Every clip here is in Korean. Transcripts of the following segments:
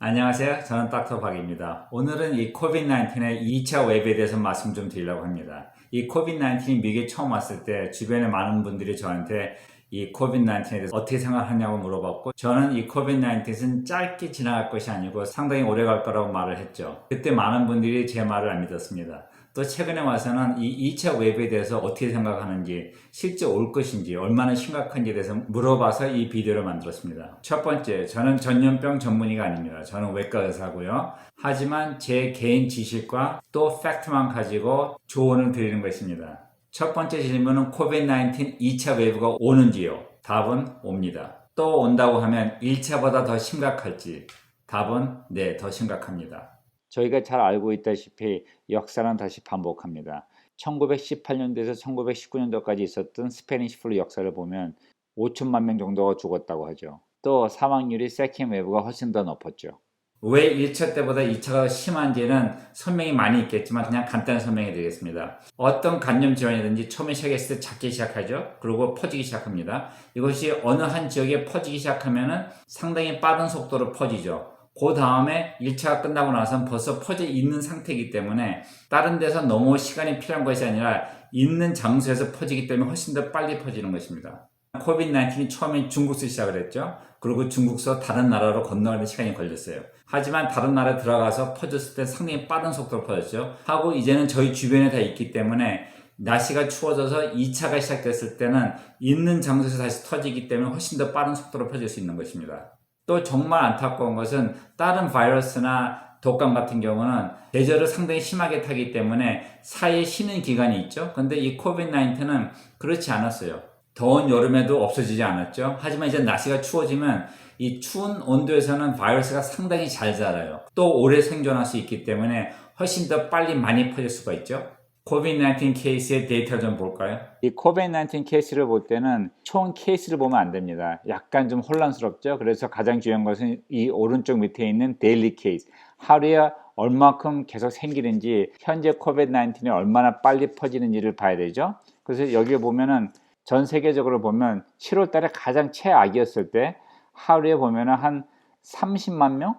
안녕하세요. 저는 닥터 박입니다. 오늘은 이 코비드-19의 2차 웹에 대해서 말씀 좀 드리려고 합니다. 이 코비드-19이 미국에 처음 왔을 때 주변에 많은 분들이 저한테 이 코비드-19에 대해서 어떻게 생각하냐고 물어봤고, 저는 이 코비드-19은 짧게 지나갈 것이 아니고 상당히 오래 갈 거라고 말을 했죠. 그때 많은 분들이 제 말을 안 믿었습니다. 또 최근에 와서는 이 2차 웹에 대해서 어떻게 생각하는지, 실제 올 것인지, 얼마나 심각한지에 대해서 물어봐서 이 비디오를 만들었습니다. 첫 번째, 저는 전염병 전문의가 아닙니다. 저는 외과 의사고요. 하지만 제 개인 지식과 또 팩트만 가지고 조언을 드리는 것입니다. 첫 번째 질문은 코비드-19 2차 웨이브가 오는지요? 답은 옵니다. 또 온다고 하면 1차보다 더 심각할지? 답은 네, 더 심각합니다. 저희가 잘 알고 있다시피 역사는 다시 반복합니다. 1918년도에서 1919년도까지 있었던 스페니시 플루 역사를 보면 5천만 명 정도가 죽었다고 하죠. 또 사망률이 세컨 웨이브가 훨씬 더 높았죠. 왜 1차 때보다 2차가 심한지는 설명이 많이 있겠지만 그냥 간단히 설명해 드리겠습니다. 어떤 간염 질환이든지 처음에 시작했을 때 작게 시작하죠. 그리고 퍼지기 시작합니다. 이것이 어느 한 지역에 퍼지기 시작하면 상당히 빠른 속도로 퍼지죠. 그 다음에 1차가 끝나고 나서는 벌써 퍼져 있는 상태이기 때문에 다른 데서 너무 시간이 필요한 것이 아니라 있는 장소에서 퍼지기 때문에 훨씬 더 빨리 퍼지는 것입니다. 코비드-19이 처음에 중국에서 시작을 했죠. 그리고 중국에서 다른 나라로 건너가는 시간이 걸렸어요. 하지만 다른 나라에 들어가서 퍼졌을 때 상당히 빠른 속도로 퍼졌죠. 하고 이제는 저희 주변에 다 있기 때문에 날씨가 추워져서 2차가 시작됐을 때는 있는 장소에서 다시 터지기 때문에 훨씬 더 빠른 속도로 퍼질 수 있는 것입니다. 또 정말 안타까운 것은 다른 바이러스나 독감 같은 경우는 계절을 상당히 심하게 타기 때문에 사이에 쉬는 기간이 있죠. 근데 이 코비드-19는 그렇지 않았어요. 더운 여름에도 없어지지 않았죠. 하지만 이제 날씨가 추워지면 이 추운 온도에서는 바이러스가 상당히 잘 자라요. 또 오래 생존할 수 있기 때문에 훨씬 더 빨리 많이 퍼질 수가 있죠. 코비드-19 케이스의 데이터를 좀 볼까요? 이 코비드-19 케이스를 볼 때는 총 케이스를 보면 안 됩니다. 약간 좀 혼란스럽죠. 그래서 가장 중요한 것은 이 오른쪽 밑에 있는 데일리 케이스. 하루에 얼마큼 계속 생기는지, 현재 코비드-19이 얼마나 빨리 퍼지는지를 봐야 되죠. 그래서 여기 보면은 전 세계적으로 보면 7월 달에 가장 최악이었을 때 하루에 보면은 한 30만 명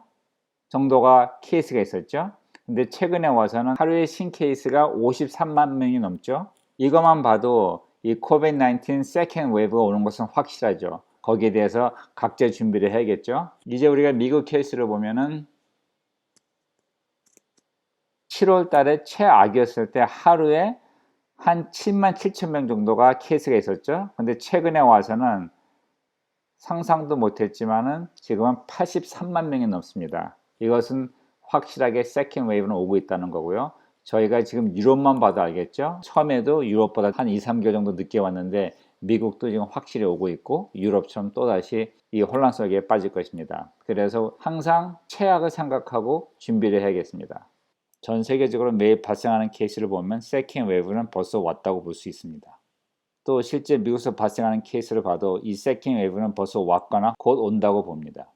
정도가 케이스가 있었죠. 근데 최근에 와서는 하루에 신케이스가 53만 명이 넘죠. 이것만 봐도 이 코비드-19 세컨 웨이브가 오는 것은 확실하죠. 거기에 대해서 각자 준비를 해야겠죠. 이제 우리가 미국 케이스를 보면은 7월 달에 최악이었을 때 하루에 한 7만 7천 명 정도가 케이스가 있었죠. 근데 최근에 와서는 상상도 못했지만은 지금은 83만 명이 넘습니다. 이것은 확실하게 세컨 웨이브는 오고 있다는 거고요. 저희가 지금 유럽만 봐도 알겠죠. 처음에도 유럽보다 한 2, 3개월 정도 늦게 왔는데 미국도 지금 확실히 오고 있고 유럽처럼 또다시 이 혼란 속에 빠질 것입니다. 그래서 항상 최악을 생각하고 준비를 해야겠습니다. 전 세계적으로 매일 발생하는 케이스를 보면 세컨 웨이브는 벌써 왔다고 볼 수 있습니다. 또 실제 미국에서 발생하는 케이스를 봐도 이 세컨 웨이브는 벌써 왔거나 곧 온다고 봅니다.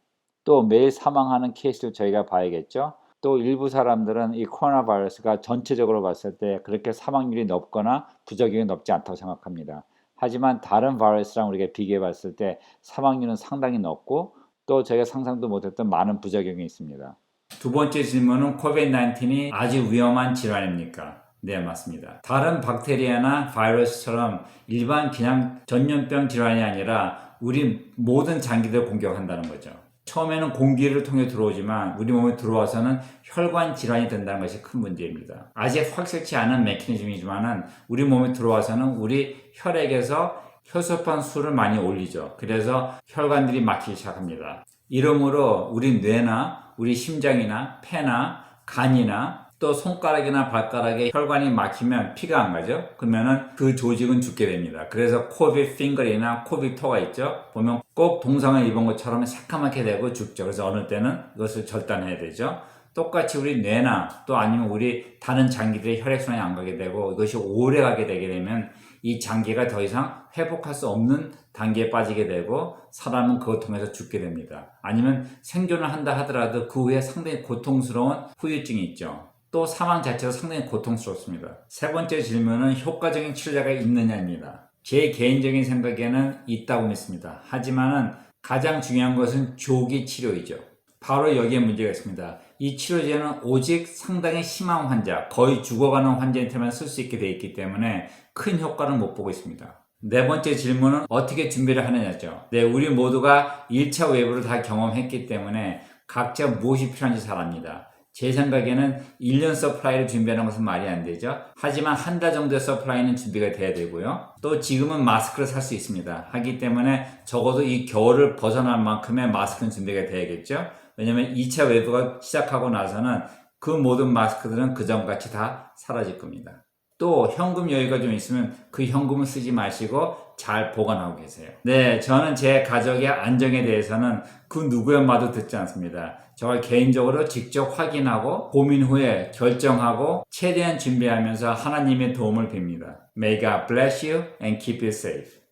또 매일 사망하는 케이스를 저희가 봐야겠죠. 또 일부 사람들은 이 코로나 바이러스가 전체적으로 봤을 때 그렇게 사망률이 높거나 부작용이 높지 않다고 생각합니다. 하지만 다른 바이러스랑 우리가 비교해 봤을 때 사망률은 상당히 높고 또 저희가 상상도 못했던 많은 부작용이 있습니다. 두 번째 질문은 코비드-19이 아주 위험한 질환입니까? 네, 맞습니다. 다른 박테리아나 바이러스처럼 일반 그냥 전염병 질환이 아니라 우리 모든 장기를 공격한다는 거죠. 처음에는 공기를 통해 들어오지만 우리 몸에 들어와서는 혈관 질환이 된다는 것이 큰 문제입니다. 아직 확실치 않은 메커니즘이지만 우리 몸에 들어와서는 우리 혈액에서 혈소판 수를 많이 올리죠. 그래서 혈관들이 막히기 시작합니다. 이러므로 우리 뇌나 우리 심장이나 폐나 간이나 또 손가락이나 발가락에 혈관이 막히면 피가 안 가죠. 그러면은 그 조직은 죽게 됩니다. 그래서 코빅 핑거리나 코빅 토가 있죠. 보면 꼭 동상을 입은 것처럼 새까맣게 되고 죽죠. 그래서 어느 때는 이것을 절단해야 되죠. 똑같이 우리 뇌나 또 아니면 우리 다른 장기들의 혈액순환이 안 가게 되고 이것이 오래 가게 되게 되면 이 장기가 더 이상 회복할 수 없는 단계에 빠지게 되고 사람은 그것 통해서 죽게 됩니다. 아니면 생존을 한다 하더라도 그 후에 상당히 고통스러운 후유증이 있죠. 또 사망 자체가 상당히 고통스럽습니다. 세 번째 질문은 효과적인 치료제가 있느냐입니다. 제 개인적인 생각에는 있다고 믿습니다. 하지만은 가장 중요한 것은 조기 치료이죠. 바로 여기에 문제가 있습니다. 이 치료제는 오직 상당히 심한 환자, 거의 죽어가는 환자한테만 쓸 수 있게 되어 있기 때문에 큰 효과를 못 보고 있습니다. 네 번째 질문은 어떻게 준비를 하느냐죠. 네, 우리 모두가 1차 웨이브를 다 경험했기 때문에 각자 무엇이 필요한지 잘 압니다. 제 생각에는 1년 서플라이를 준비하는 것은 말이 안 되죠. 하지만 한 달 정도의 서플라이는 준비가 돼야 되고요. 또 지금은 마스크를 살 수 있습니다. 하기 때문에 적어도 이 겨울을 벗어날 만큼의 마스크는 준비가 돼야겠죠. 왜냐면 2차 웨이브가 시작하고 나서는 그 모든 마스크들은 그전같이 다 사라질 겁니다. 또 현금 여유가 좀 있으면 그 현금을 쓰지 마시고 잘 보관하고 계세요. 네, 저는 제 가족의 안정에 대해서는 그 누구의 말도 듣지 않습니다. 저가 개인적으로 직접 확인하고 고민 후에 결정하고 최대한 준비하면서 하나님의 도움을 빕니다. May God bless you and keep you safe.